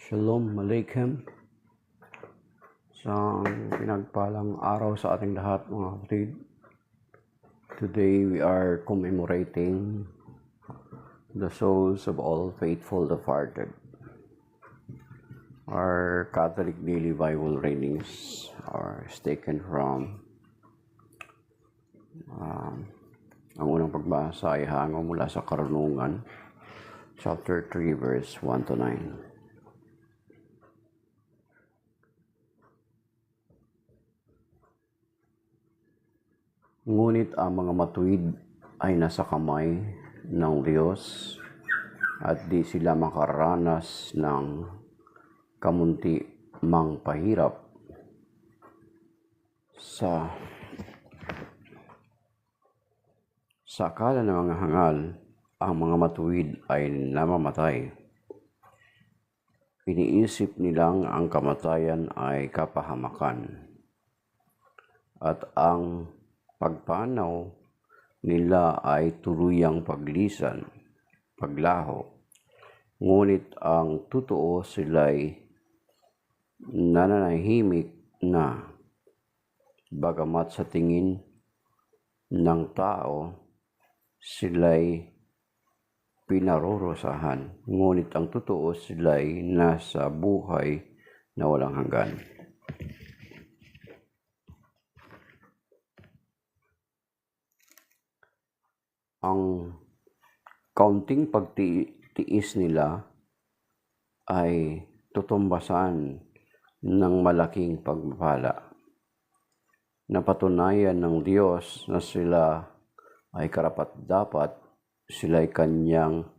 Shalom Aleichem. Isang pinagpalang araw sa ating lahat, mga kapatid. Today we are commemorating the souls of all faithful departed. Our Catholic Daily Bible readings are taken from ang unang pagbasa ay hango mula sa Karunungan, chapter 3, verse 1 to 9. Ngunit ang mga matuwid ay nasa kamay ng Diyos at di sila makaranas ng kamunti mang pahirap sa akala ng mga hangal. Ang mga matuwid ay namamatay. Iniisip nilang ang kamatayan ay kapahamakan at ang pagpanaw nila ay tuluyang paglaho. Ngunit ang totoo sila'y nananahimik na, bagamat sa tingin ng tao sila'y pinarurusahan. Ngunit ang totoo sila'y nasa buhay na walang hanggan. Ang kaunting pagtiis nila ay tutumbasan ng malaking pagpapala. Napatunayan ng Diyos na sila ay karapat-dapat, sila'y kanyang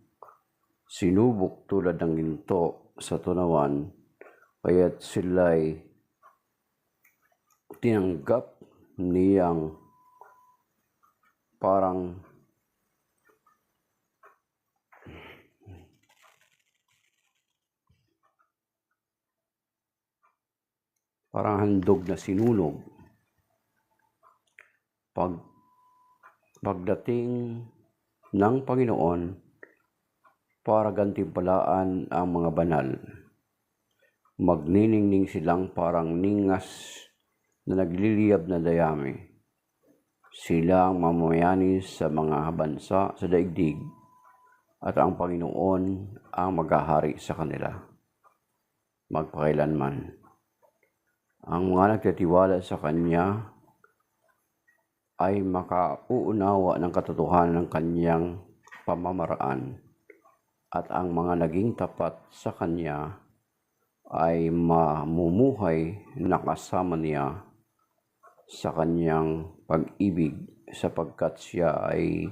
sinubok tulad ng ginto sa tunawan, kaya't sila'y tinanggap niyang parang handog na sinunog. Pagdating ng Panginoon para gantimpalaan ang mga banal, magniningning silang parang ningas na nagliliyab na dayami. Sila ang mamamayani sa mga bansa sa daigdig, at ang Panginoon ang maghahari sa kanila magpakailanman. Ang mga nagtitiwala sa Kanya ay makauunawa ng katotohanan ng Kanyang pamamaraan, at ang mga naging tapat sa Kanya ay mamumuhay na kasama Niya sa Kanyang pag-ibig, sapagkat Siya ay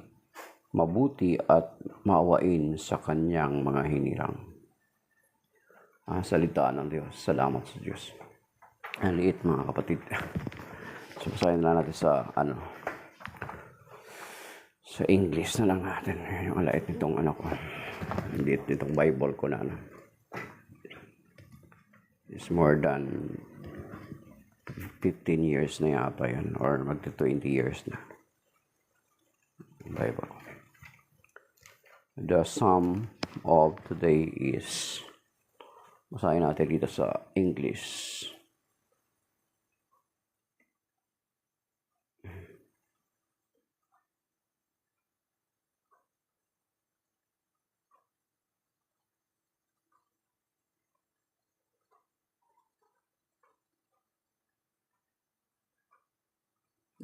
mabuti at maawain sa Kanyang mga hinirang. Ang salita ng Diyos. Salamat sa Diyos. Ang liit, mga kapatid. So, basahin na natin sa English na lang natin. Yung alait nitong ko. Liit nitong Bible ko na. It's more than 15 years na yata yan, or magto 20 years na. Bible. The psalm of today is, basahin natin dito sa English.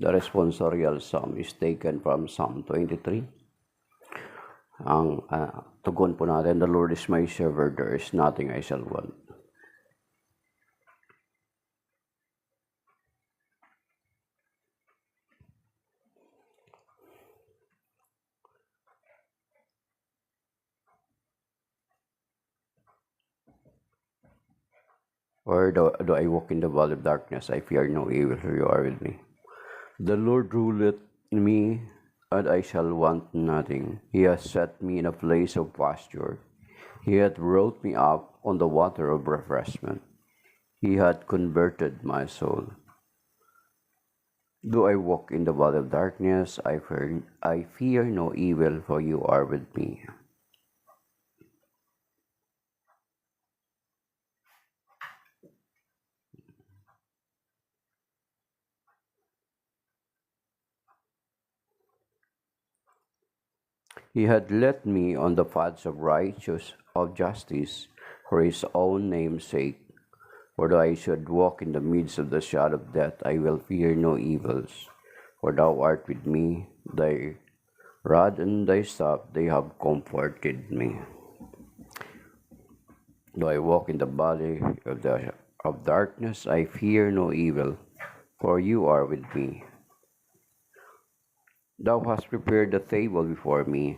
The responsorial psalm is taken from Psalm 23. Ang tugon po natin, the Lord is my shepherd, there is nothing I shall want. Or do I walk in the valley of darkness, I fear no evil, for you are with me. The Lord ruleth me, and I shall want nothing. He has set me in a place of pasture. He hath brought me up on the water of refreshment. He hath converted my soul. Though I walk in the valley of darkness, I fear no evil, for you are with me. He had led me on the paths of justice for his own name's sake. For though I should walk in the midst of the shadow of death, I will fear no evils. For thou art with me, thy rod and thy staff, they have comforted me. Though I walk in the valley of darkness, I fear no evil, for you are with me. Thou hast prepared a table before me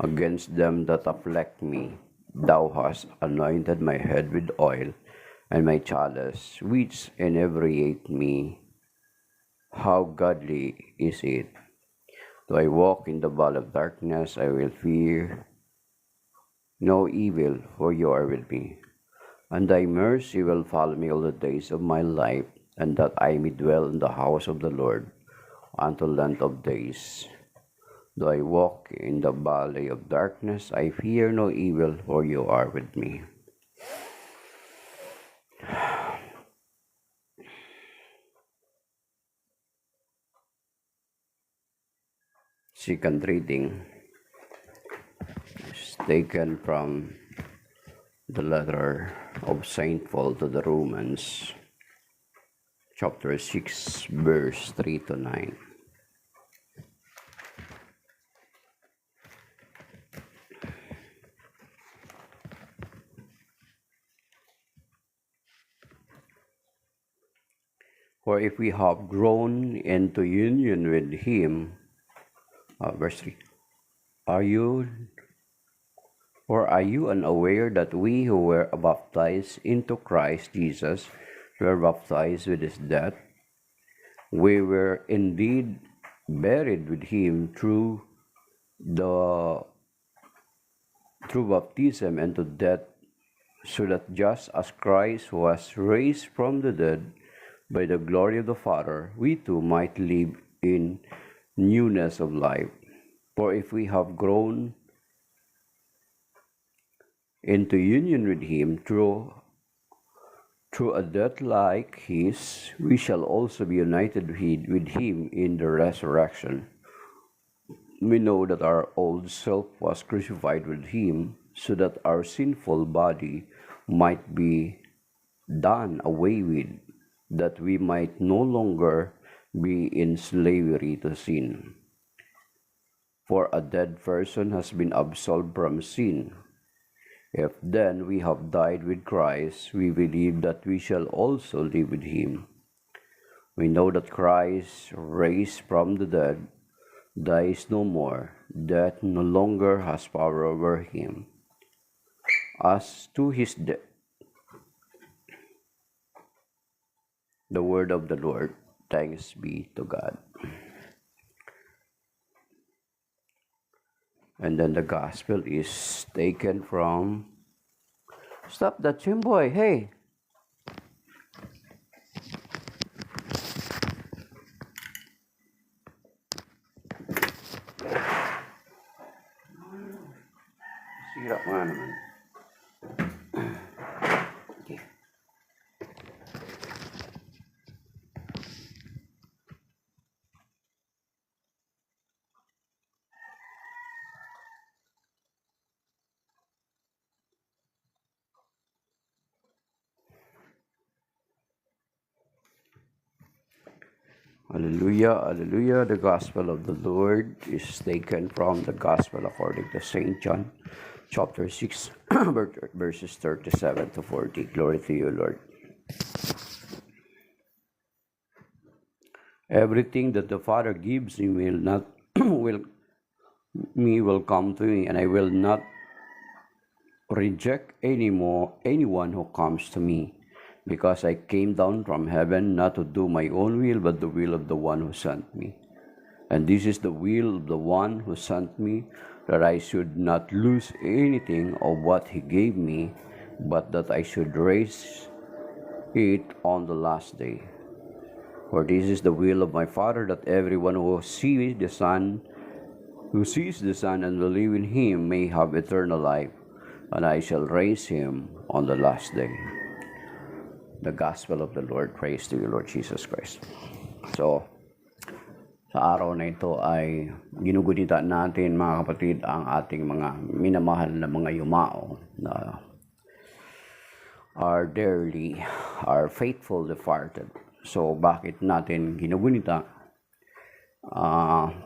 against them that afflict me. Thou hast anointed my head with oil, and my chalice which inebriate me. How godly is it! Though I walk in the valley of darkness, I will fear no evil, for you are with me. And thy mercy will follow me all the days of my life, and that I may dwell in the house of the Lord until the end of days. Though I walk in the valley of darkness, I fear no evil, for you are with me. Second reading is taken from the letter of Saint Paul to the Romans, chapter 6, verse 3 to 9. For if we have grown into union with him, verse 3, are you unaware that we who were baptized into Christ Jesus were baptized with his death? We were indeed buried with him through baptism into death, so that just as Christ was raised from the dead by the glory of the Father, we too might live in newness of life. For if we have grown into union with him through a death like his, we shall also be united with him in the resurrection. We know that our old self was crucified with him, so that our sinful body might be done away with, that we might no longer be in slavery to sin. For a dead person has been absolved from sin. If then we have died with Christ, we believe that we shall also live with him. We know that Christ, raised from the dead, dies no more. Death no longer has power over him. As to his death, the word of the Lord. Thanks be to God. And then the gospel is taken from... Stop that, Chimboy! Hey! Sira mo nga naman. Okay. Hallelujah, hallelujah. The gospel of the Lord is taken from the gospel according to St. John, chapter 6, verses 37 to 40. Glory to you, Lord. Everything that the Father gives me will come to me, and I will not reject anyone who comes to me. Because I came down from heaven not to do my own will, but the will of the one who sent me. And this is the will of the one who sent me, that I should not lose anything of what he gave me, but that I should raise it on the last day. For this is the will of my Father, that everyone who sees the Son and believe in him may have eternal life, and I shall raise him on the last day. The gospel of the Lord. Praise to you, Lord Jesus Christ. So, Sa araw na ito ay ginugunita natin, mga kapatid, ang ating mga minamahal na mga yumao na are dearly, are faithful departed. So, bakit natin ginugunita?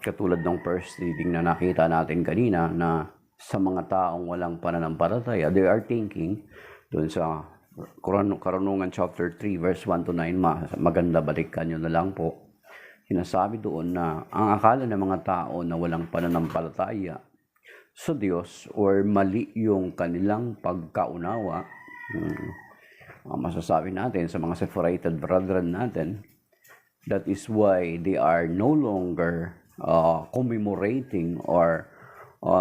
Katulad ng first reading na nakita natin kanina na sa mga taong walang pananampalataya, they are thinking doon sa Karunungan chapter 3 verse 1 to 9, maganda balikan nyo na lang po. Sinasabi doon na ang akala ng mga tao na walang pananampalataya sa Diyos or mali yung kanilang pagkaunawa, masasabi natin sa mga separated brethren natin, that is why they are no longer commemorating or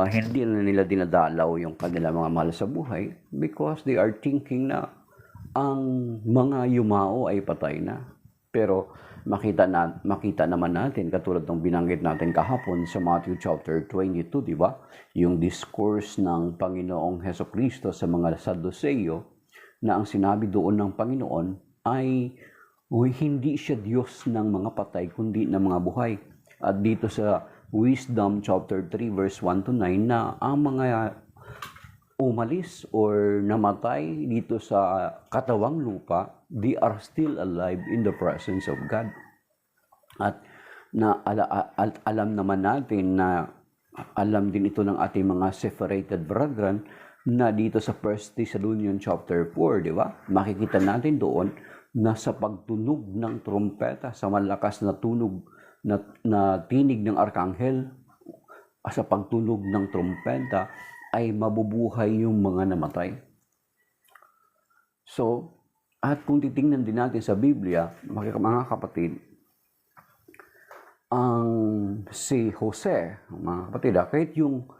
hindi na nila dinadalaw yung kanilang mga mahal sa buhay because they are thinking na ang mga yumao ay patay na. Pero makita naman natin, katulad ng binanggit natin kahapon sa Matthew chapter 22, di ba? Yung discourse ng Panginoong Hesukristo sa mga Sadduceo, na ang sinabi doon ng Panginoon ay hindi siya Diyos ng mga patay, kundi ng mga buhay. At dito sa Wisdom chapter 3 verse 1 to 9, na ang mga umalis or namatay dito sa katawang lupa, they are still alive in the presence of God. At alam naman natin na alam din ito ng ating mga separated brethren na dito sa 1 Thessalonians chapter 4, di ba? Makikita natin doon na sa pagtunog ng trumpeta, sa malakas na tunog na tinig ng arkanghel, sa pagtunog ng trumpeta, ay mabubuhay yung mga namatay. So, at kung titingnan din natin sa Biblia, mga kapatid, ang si Jose, mga kapatid, kahit yung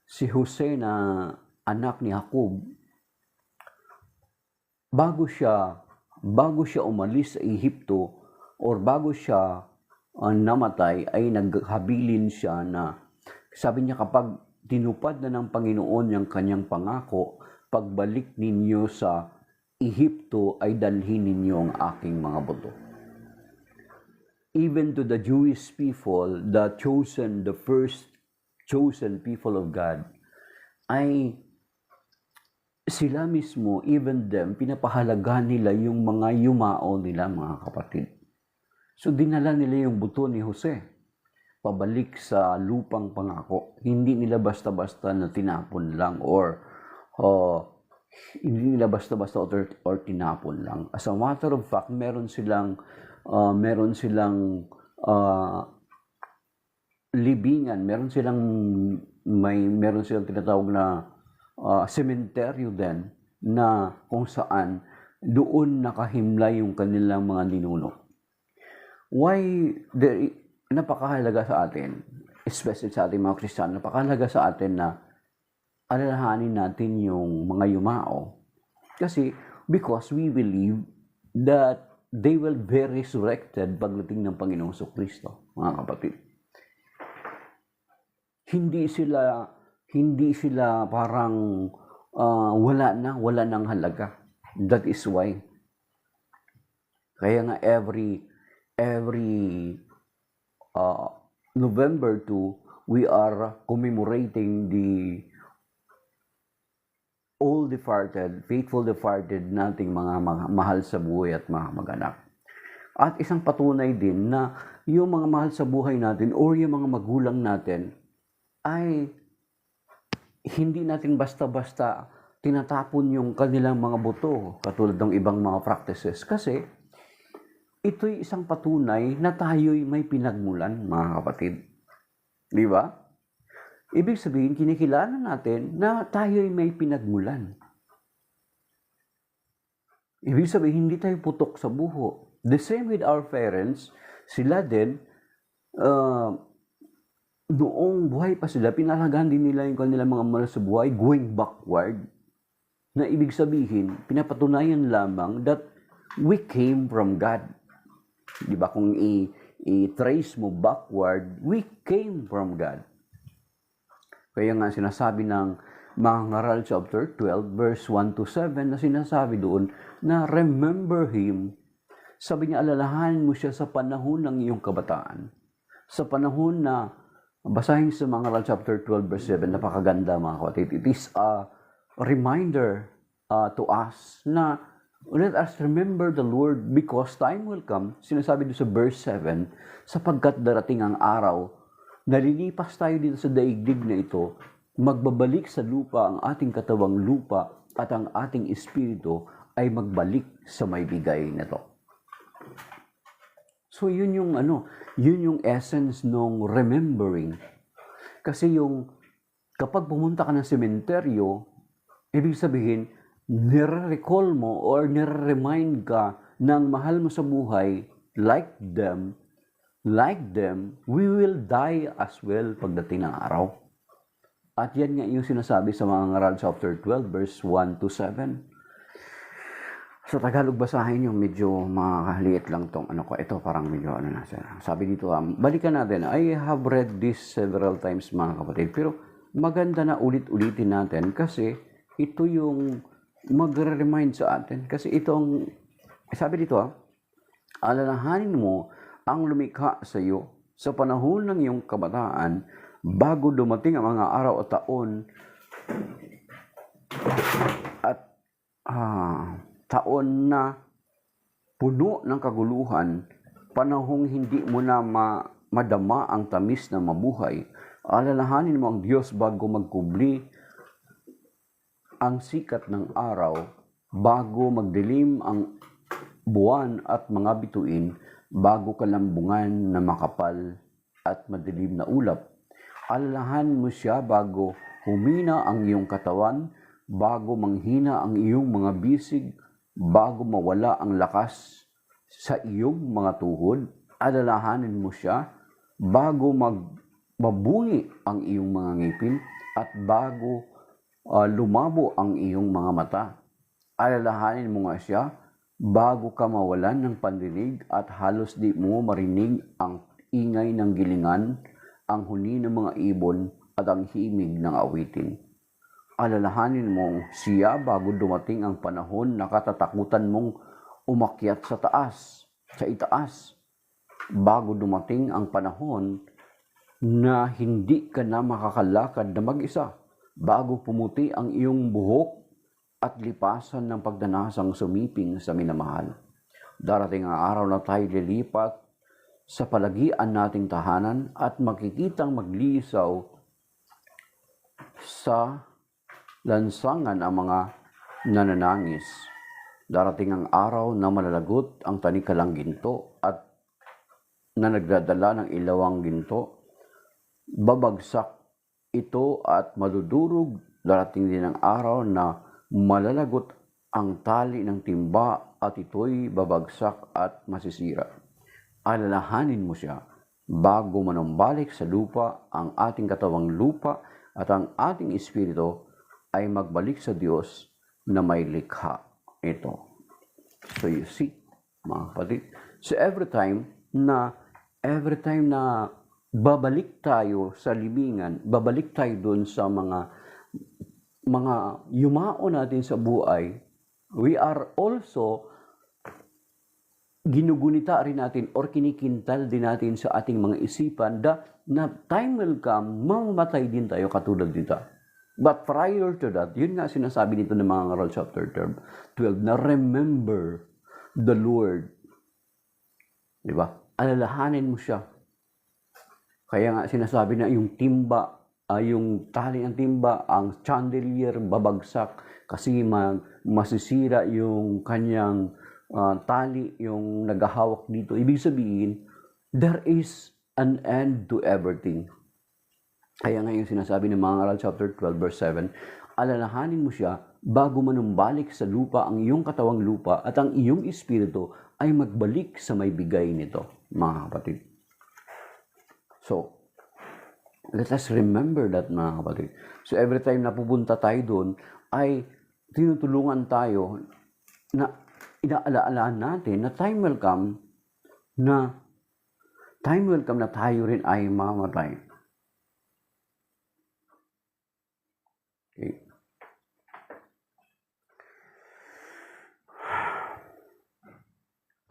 si Jose na anak ni Jacob, bago siya umalis sa Ehipto or bago siya namatay, ay naghabilin siya na, sabi niya, kapag tinupad na ng Panginoon yung kanyang pangako, pagbalik ninyo sa Ehipto ay dalhin ninyo ang aking mga buto. Even to the Jewish people, the first chosen people of God, ay sila mismo, even them, pinapahalaga nila yung mga yumao nila, mga kapatid. So dinala nila yung buto ni Jose pabalik sa lupang pangako. Hindi nila basta-basta na tinapon lang or hindi nila basta-basta or tinapon lang. As a matter of fact, meron silang libingan, meron silang tinatawag na sementeryo din, na kung saan doon nakahimlay yung kanilang mga ninuno. Napakahalaga sa atin, especially sa ating mga Kristiyano, napakahalaga sa atin na alalahanin natin yung mga yumao. Kasi, because we believe that they will be resurrected pagdating ng Panginoong Jesucristo, mga kapatid. Hindi sila parang wala nang halaga. That is why. Kaya nga every November 2, we are commemorating the all departed, faithful departed nating mga mahal sa buhay at mga mag-anak. At isang patunay din na yung mga mahal sa buhay natin o yung mga magulang natin ay hindi natin basta-basta tinatapon yung kanilang mga buto katulad ng ibang mga practices. Kasi ito'y isang patunay na tayo'y may pinagmulan, mga kapatid. Di ba? Ibig sabihin, kinikilala natin na tayo'y may pinagmulan. Ibig sabihin, hindi tayo putok sa buho. The same with our parents, sila din, noong buhay pa sila, pinalagaan din nila yung kanilang mga mahal sa buhay, going backward. Na ibig sabihin, pinapatunayan lamang that we came from God. Di ba? Kung i-trace mo backward, we came from God. Kaya nga sinasabi ng mga ngaral chapter 12, verse 1 to 7, na sinasabi doon na remember Him Sabi niya, alalahanin mo siya sa panahon ng iyong kabataan. Sa panahon na, basahin sa mga Ngaral chapter 12 verse 7, napakaganda mga kapatid. It is a reminder to us na let us remember the Lord because time will come, sinasabi doon sa verse 7, sapagkat darating ang araw, nalilipas tayo dito sa daigdig na ito, magbabalik sa lupa ang ating katawang lupa at ang ating espiritu ay magbalik sa may bigay na to. So yun yung essence ng remembering. Kasi kapag pumunta ka ng sementeryo, ibig sabihin, nire-recall mo or nire-remind ka ng mahal mo sa buhay, like them, we will die as well pagdating ng araw. At yan nga yung sinasabi sa mga Ngaral chapter 12 verse 1 to 7. Sa Tagalog basahin yung medyo makakaliit lang tong ito parang medyo na sir. Sabi dito, balikan natin. I have read this several times mga kapatid, pero maganda na ulit-ulitin natin kasi ito yung magre-remind sa atin. Kasi sabi dito, alalahanin mo ang lumikha sa iyo sa panahon ng iyong kabataan bago dumating ang mga araw at taon at taon na puno ng kaguluhan, panahong hindi mo na madama ang tamis na mabuhay. Alalahanin mo ang Diyos bago magkubli ang sikat ng araw, bago magdilim ang buwan at mga bituin, bago kalambungan na makapal at madilim na ulap. Alalahanin mo siya bago humina ang iyong katawan, bago manghina ang iyong mga bisig, bago mawala ang lakas sa iyong mga tuhod. Alalahanin mo siya bago mabungi ang iyong mga ngipin at bago lumabo ang iyong mga mata. Alalahanin mo nga siya bago ka mawalan ng pandinig at halos di mo marinig ang ingay ng gilingan, ang huni ng mga ibon at ang himig ng awitin. Alalahanin mo siya bago dumating ang panahon na katatakutan mong umakyat sa itaas. Bago dumating ang panahon na hindi ka na makakalakad na mag-isa. Bago pumuti ang iyong buhok at lipasan ng pagdanasang sumiping sa minamahal. Darating ang araw na tayo lilipat sa palagian nating tahanan at makikitang maglisaw sa lansangan ang mga nananangis. Darating ang araw na malalagot ang tanikalang ginto at na nagdadala ng ilawang ginto. Babagsak ito at madudurog. Darating din ang araw na malalagot ang tali ng timba at ito'y babagsak at masisira. Alalahanin mo siya bago manumbalik sa lupa ang ating katawang lupa at ang ating espiritu ay magbalik sa Diyos na may likha ito. So you see, mga kapatid, so every time na babalik tayo sa libingan, babalik tayo doon sa mga yumao natin sa buhay, we are also ginugunita rin natin or kinikintal din natin sa ating mga isipan na time will come, mamamatay din tayo katulad dito. But prior to that, yun nga sinasabi dito ng mga Ngaral chapter 12 na remember the Lord. Diba? Alalahanin mo siya. Kaya nga sinasabi na yung timba, yung tali ng timba, ang chandelier babagsak kasi masisira yung kanyang tali, yung naghahawak dito. Ibig sabihin, there is an end to everything. Kaya nga yung sinasabi ng mga Ngaral chapter 12 verse 7, alalahanin mo siya bago manumbalik sa lupa ang iyong katawang lupa at ang iyong espiritu ay magbalik sa may bigay nito, mga kapatid. So, let us remember that, mga kapatid. So, every time na pupunta tayo doon, ay tinutulungan tayo na inaalaalaan natin na time will come na tayo rin ay mamatay. Okay.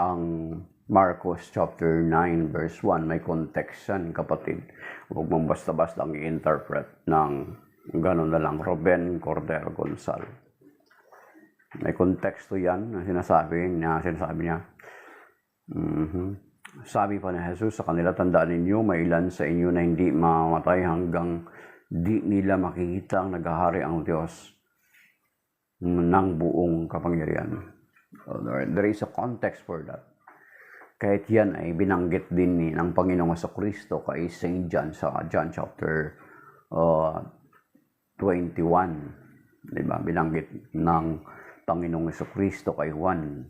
ang Marcos chapter 9 verse 1, may context yan, kapatid. Huwag mong basta-basta ang i-interpret ng gano'n na lang, Ruben Cordero Gonzal. May konteksto yan na sinasabi niya. Sabi pa ni Jesus sa kanila, tandaan ninyo, may ilan sa inyo na hindi mamamatay hanggang di nila makikita ang naghahari ang Diyos ng buong kapangyarihan. So, there is a context for that. Kahit yan ay binanggit din ng Panginoong Jesucristo kay St. John sa John chapter 21. Diba? Binanggit ng Panginoong Jesucristo kay Juan.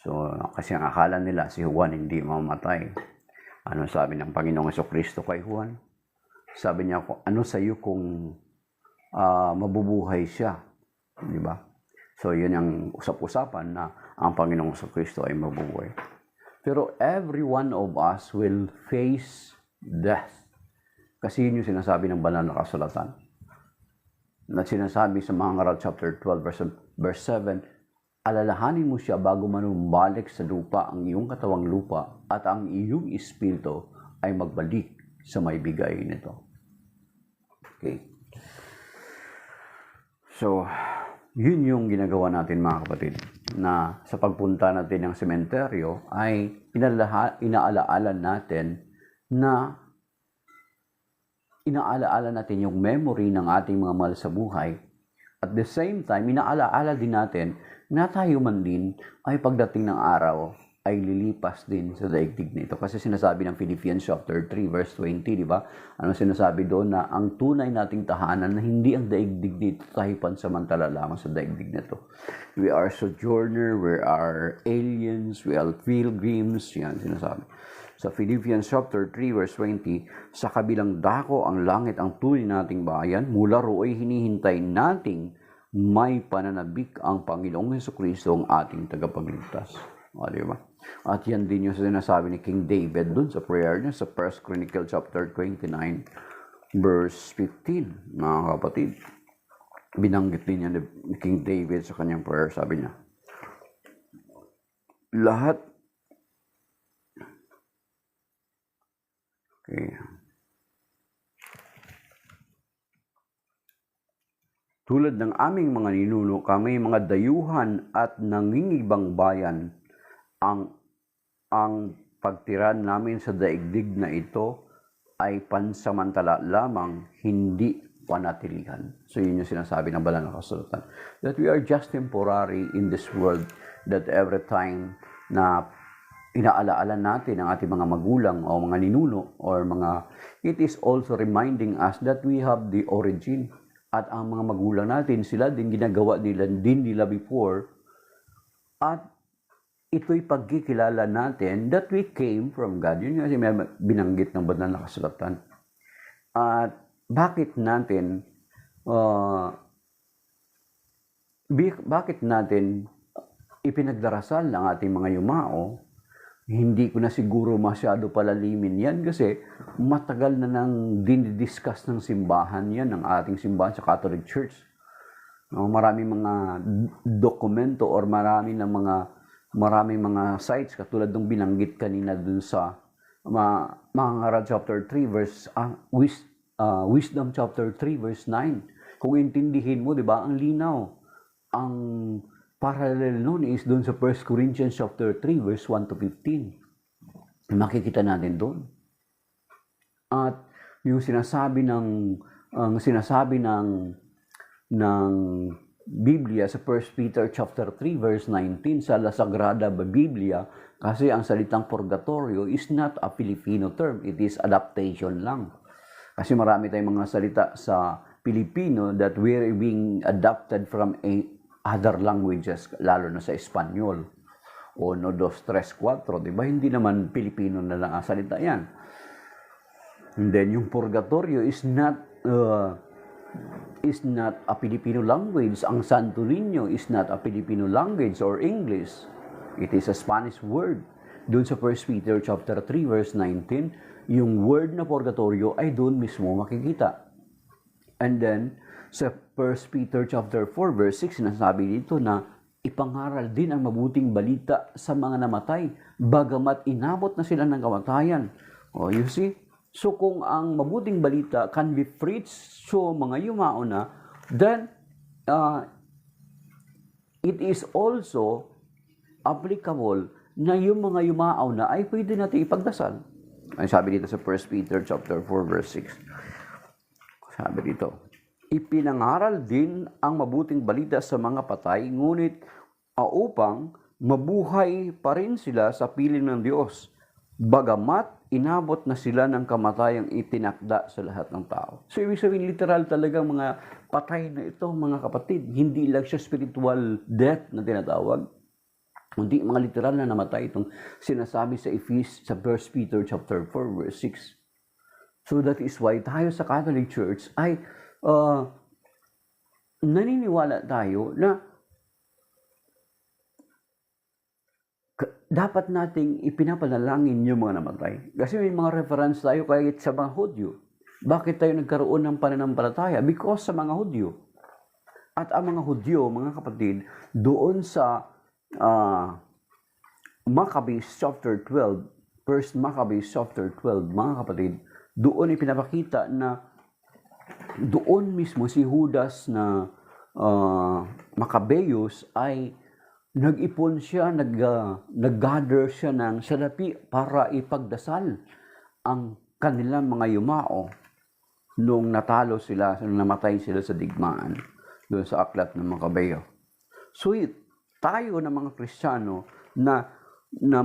So, kasi ang akala nila si Juan hindi mamamatay. Ano sabi ng Panginoong Jesucristo kay Juan? Sabi niya, ano sa iyo kung mabubuhay siya? Diba? So, yun ang usap-usapan na ang Panginoong Jesucristo ay mabubuhay. Pero every one of us will face death. Kasi yun yung sinasabi ng banal na kasulatan. Na sinasabi sa mga Ngaral chapter 12 verse 7, alalahanin mo siya bago manumbalik sa lupa ang iyong katawang lupa at ang iyong espiritu ay magbalik sa may bigay nito. Okay. So, yun yung ginagawa natin mga kapatid, na sa pagpunta natin ng sementeryo ay inaalaala natin yung memory ng ating mga mahal sa buhay. At the same time, inaalaala din natin na tayo man din ay pagdating ng araw ay lilipas din sa daigdig nito. Kasi sinasabi ng Philippians chapter 3 verse 20, di ba? Ano sinasabi doon? Na ang tunay nating tahanan na hindi ang daigdig nito, tayo pansamantala lamang sa daigdig nito. We are sojourner, we are aliens, we are pilgrims, yan sinasabi. Sa Philippians chapter 3 verse 20, sa kabilang dako ang langit ang tunay nating bayan, mula ro'y hinihintay nating may pananabik ang Panginoong Jesucristo ang ating tagapagligtas. O, di ba? At yan din yung sinasabi ni King David dun sa prayer niya sa 1 Chronicle chapter 29 verse 15. Mga kapatid, binanggit din niya ni King David sa kanyang prayer, sabi niya, lahat tulad ng aming mga ninuno, kami mga dayuhan at nangingibang bayan, ang pagtira namin sa daigdig na ito ay pansamantala lamang, hindi panatilihan. So yun yung sinasabi ng banal na kasulatan. That we are just temporary in this world, that every time na inaalaala natin ang ating mga magulang o mga ninuno or mga, it is also reminding us that we have the origin. At ang mga magulang natin, sila din ginagawa nila before. At ito'y pagkikilala natin that we came from God. Yun kasi may binanggit ng banal na kasulatan. At bakit natin ipinagdarasal ng ating mga yumao? Hindi ko na siguro masyado palalimin yan kasi matagal na nang dinidiscuss ng simbahan yan, ng ating simbahan sa Catholic Church. Maraming mga dokumento or maraming mga sites katulad ng binanggit kanina dun sa mga Ngaral chapter 3 verse Wisdom chapter 3 verse 9. Kung intindihin mo, 'di ba, ang linaw. Ang parallel noon is doon sa 1 Corinthians chapter 3 verse 1 to 15. Makikita natin doon. At yung sinasabi ng Biblia sa 1 Peter chapter 3 verse 19 sa La Sagrada Biblia, kasi ang salitang purgatorio is not a Filipino term, it is adaptation lang. Kasi marami tayong mga salita sa Pilipino that we're being adapted from other languages, lalo na sa Espanyol. O 1, 2, 3, 4, di ba? Hindi naman Pilipino na lang ang salita yan. And then yung purgatorio is not a Filipino language. Ang Santo Niño is not a Filipino language or English. It is a Spanish word. Doon sa 1 Peter chapter 3 verse 19, yung word na purgatorio ay doon mismo makikita. And then sa 1 Peter chapter 4 verse 6, sinasabi dito na ipangaral din ang mabuting balita sa mga namatay, bagamat inabot na sila ng kamatayan. You see? So kung ang mabuting balita can be preached so mga yumao na, then it is also applicable na yung mga yumao na ay pwede natin ipagdasal. Ay sabi dito sa 1 Peter chapter 4 verse 6. Sabi dito, ipinangaral din ang mabuting balita sa mga patay, ngunit upang mabuhay pa rin sila sa piling ng Diyos, bagamat inabot na sila ng kamatayang itinakda sa lahat ng tao. So, ibig sabihin, literal talaga mga patay na ito, mga kapatid. Hindi lang siya spiritual death na tinatawag. Hindi mga literal na namatay itong sinasabi sa 1 Peter chapter 4 verse 6. So, that is why tayo sa Catholic Church ay naniniwala tayo na dapat nating ipinapanalangin yung mga namatay. Kasi may mga reference tayo kahit sa mga Hudyo. Bakit tayo nagkaroon ng pananampalataya? Because sa mga Hudyo. At ang mga Hudyo, mga kapatid, doon sa Maccabees chapter 12, 1 Maccabees chapter 12, mga kapatid, doon ipinapakita na doon mismo si Judas na Maccabeus ay nag-ipon siya, nag-gather siya ng salapi para ipagdasal ang kanilang mga yumao nung natalo sila, nung namatay sila sa digmaan doon sa aklat ng Macabeo. So tayo na mga Kristiyano na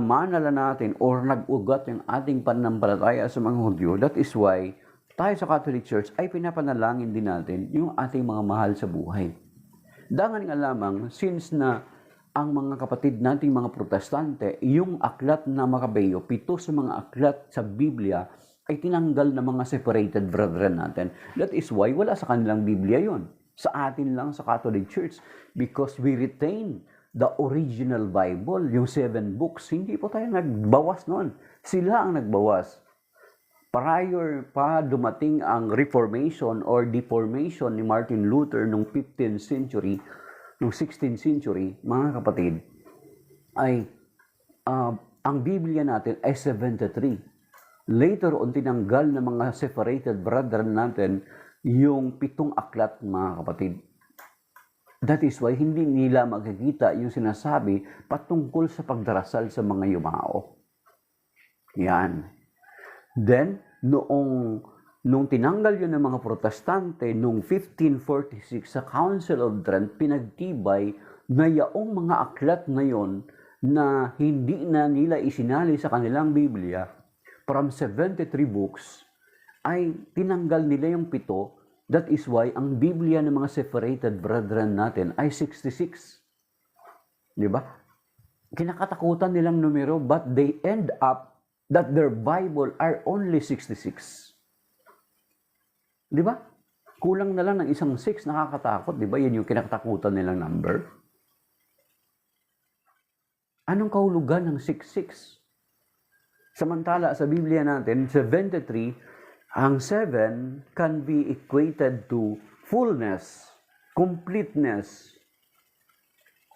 manala natin or nag-ugat yung ating pananampalataya sa mga Hudyo, that is why tayo sa Catholic Church ay pinapanalangin din natin yung ating mga mahal sa buhay. Dangan nga lamang, since na ang mga kapatid nating mga protestante, yung aklat na Macabeo, 7 sa mga aklat sa Biblia, ay tinanggal ng mga separated brethren natin. That is why wala sa kanilang Biblia yon. Sa atin lang sa Catholic Church, because we retain the original Bible, yung 7 books. Hindi po tayo nagbawas noon. Sila ang nagbawas. Prior pa dumating ang Reformation or Deformation ni Martin Luther noong 15th century, noong 16th century, mga kapatid, ay ang Biblia natin ay 73. Later on, tinanggal ng mga separated brethren natin yung 7 aklat, mga kapatid. That is why hindi nila makikita yung sinasabi patungkol sa pagdarasal sa mga yumao. Yan. Then, nung tinanggal yun ng mga protestante, noong 1546 sa Council of Trent, pinagtibay na yaong mga aklat na yon na hindi na nila isinali sa kanilang Biblia, from 73 books, ay tinanggal nila yung 7. That is why ang Biblia ng mga separated brethren natin ay 66. Di ba? Kinakatakutan nilang numero, but they end up that their Bible are only 66. Di ba? Kulang na lang ng isang 6, nakakatakot. Di ba? Yan yung kinakatakutan nilang number. Anong kahulugan ng 66? Samantala, sa Biblia natin, 73, ang 7 can be equated to fullness, completeness,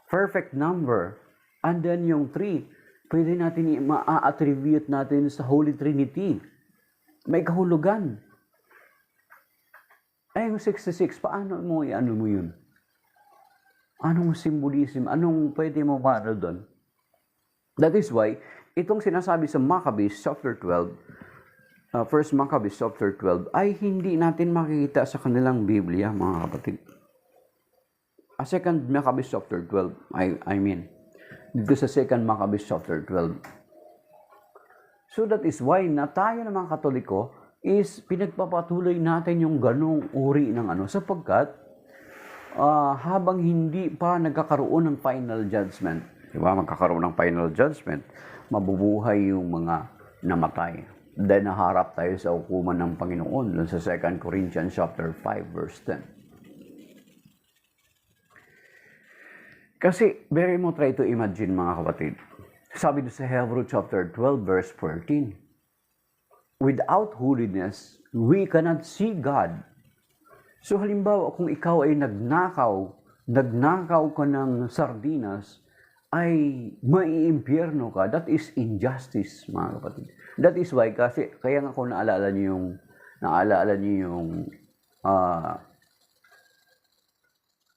perfect number. And then yung 3, pwede natin ma-attribute natin sa Holy Trinity. May kahulugan. Ay, yung 66, paano mo mo yun? Anong symbolism? Anong pwede mo mano doon? That is why, itong sinasabi sa Maccabees chapter 12, 1 Maccabees chapter 12, ay hindi natin makikita sa kanilang Biblia, mga kapatid. 2 Maccabees chapter 12, I mean, dito sa 2 Maccabees chapter 12. So that is why na tayo ng mga Katoliko is pinagpapatuloy natin yung ganong uri ng sapagkat habang hindi pa nagkakaroon ng final judgment, diba? Magkakaroon ng final judgment, mabubuhay yung mga namatay. Then naharap tayo sa hukuman ng Panginoon dun sa 2 Corinthians chapter 5 verse 10. Kasi very mo try to imagine, mga kapatid. Sabi doon sa Hebrew chapter 12 verse 14, without holiness, we cannot see God. So halimbawa, kung ikaw ay nagnakaw nagnakaw ka ng sardinas, ay maiimpyerno ka. That is injustice, mga kapatid. That is why, kasi, kaya nga kung naalala niyo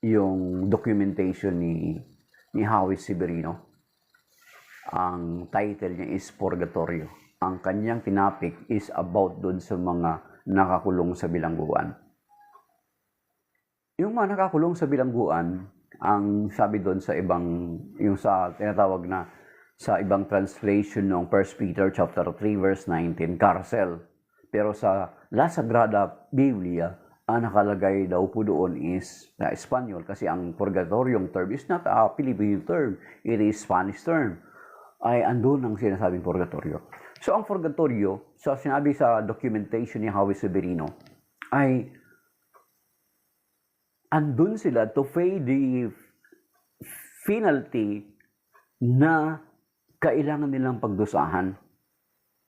yung documentation ni Howie Severino. Ang title niya is Purgatorio. Ang kanyang tinapik is about doon sa mga nakakulong sa bilangguan. Yung mga nakakulong sa bilangguan, ang sabi doon sa yung sa tinatawag na sa ibang translation ng 1 Peter chapter 3 verse 19, carcel. Pero sa La Sagrada Biblia, ang nakalagay daw po doon is na Espanyol, kasi ang purgatorium term is not a Filipino term, it is Spanish term. Ay andun ang sinasabing purgatorio. So ang purgatorio, so sinabi sa documentation ni Howie Severino, ay andun sila to pay the penalty na kailangan nilang pagdusahan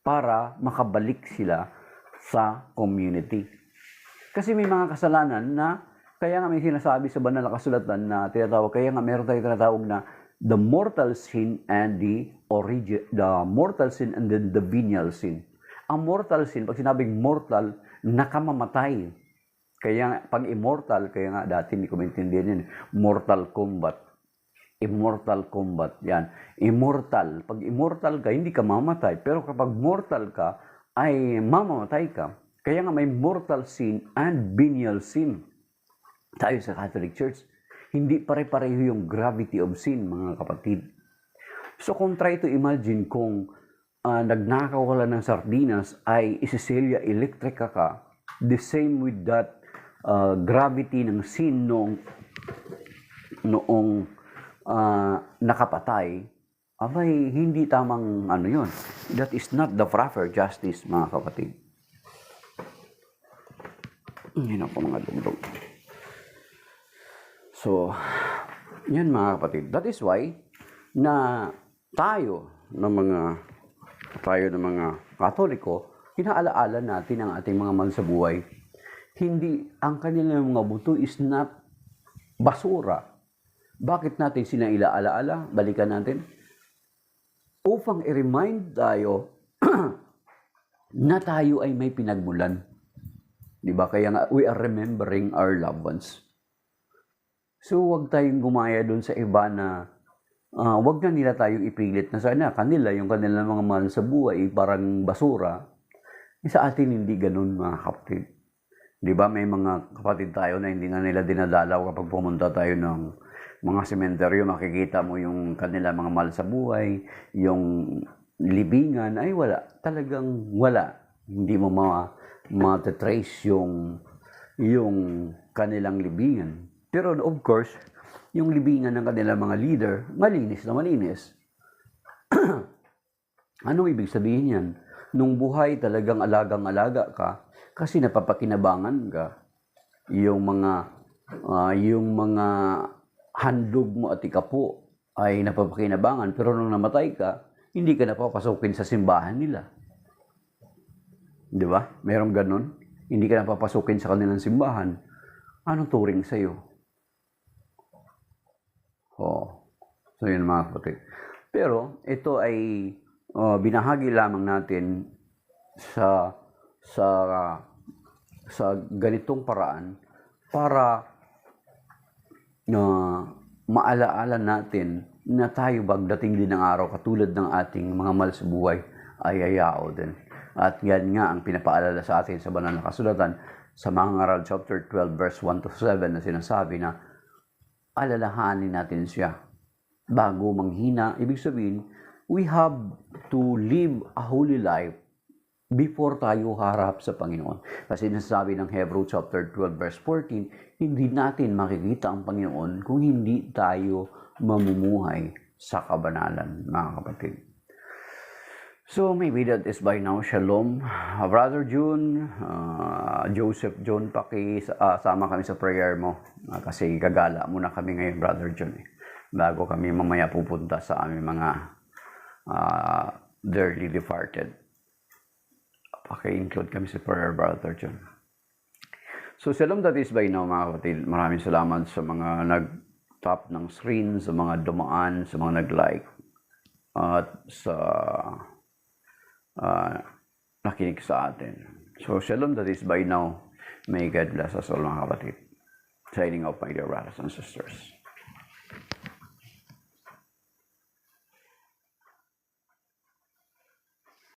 para makabalik sila sa community. Kasi may mga kasalanan na, kaya nga may sinasabi sa banal na kasulatan na tinatawag, kaya nga meron tayong tinatawag na the mortal sin and the mortal sin and then the venial sin. Ang mortal sin, pag sinabing mortal, nakamamatay. Kaya pag immortal, kaya nga dati hindi ko maintindihan yan, Mortal Kombat. Immortal Kombat, yan. Immortal. Pag immortal ka, hindi ka mamatay. Pero kapag mortal ka, ay mamamatay ka. Kaya nga may mortal sin and venial sin. Tayo sa Catholic Church, hindi pare-pareho yung gravity of sin, mga kapatid. So kung try to imagine kung nagnakaw ka lang ng sardinas ay isiselya electrica ka, the same with that gravity ng sin noong nakapatay, abay, hindi tamang yun. That is not the proper justice, mga kapatid. Yan ako mga dugdog. So, yan mga kapatid. That is why na tayo ng mga Katoliko, inaalaala natin ang ating mga mahal sa buhay. Hindi, ang kanilang mga buto is not basura. Bakit natin sila ilaalaala? Balikan natin. Upang i-remind tayo na tayo ay may pinagmulan. Diba? Kaya nga, we are remembering our loved ones. So, huwag tayong gumaya doon sa iba na huwag na nila tayong ipilit na sana kanila, yung kanilang mga mahal sa buhay, parang basura. Sa atin, hindi ganun, mga kapatid. Di ba, may mga kapatid tayo na hindi nga nila dinadalaw kapag pumunta tayo ng mga sementeryo, makikita mo yung kanila mga mahal sa buhay, yung libingan, ay wala. Talagang wala. Hindi mo ma-trace yung kanilang libingan. Pero of course, yung libingan ng kanilang mga leader, malinis na malinis. Anong ibig sabihin yan? Nung buhay talagang alagang-alaga ka, kasi napapakinabangan ka. Yung mga handog mo at ikapo ay napapakinabangan, pero nung namatay ka, hindi ka napapasukin sa simbahan nila. Di ba? Merong ganun. Hindi ka napapasukin sa kanilang simbahan. Anong turing sa'yo? So yun mga kapatid. Pero ito ay binahagi lamang natin sa ganitong paraan para maalaala natin na tayo pagdating din ng araw katulad ng ating mga mahal sa buhay ay ayao din. At yan nga ang pinapaalala sa atin sa banal na kasulatan sa mga ngaral chapter 12 verse 1 to 7 na sinasabi na alalahanin natin siya bago manghina. Ibig sabihin, we have to live a holy life before tayo harap sa Panginoon. Kasi nasasabi ng Hebrew chapter 12 verse 14, hindi natin makikita ang Panginoon kung hindi tayo mamumuhay sa kabanalan, mga kapatid. So maybe that is by now. Shalom. Brother June, Joseph John, sama kami sa prayer mo. Kasi gagala muna kami ngayon, Brother John. Bago kami mamaya pupunta sa aming mga dearly departed. Paki-include kami sa prayer, Brother John. So shalom, that is by now, mga kapatid. Maraming salamat sa mga top ng screen, sa mga dumaan, sa mga nag-like, at sa nakinig sa atin. So, shalom, that is by now. May God bless us all, mga kapatid. Signing off, my dear brothers and sisters.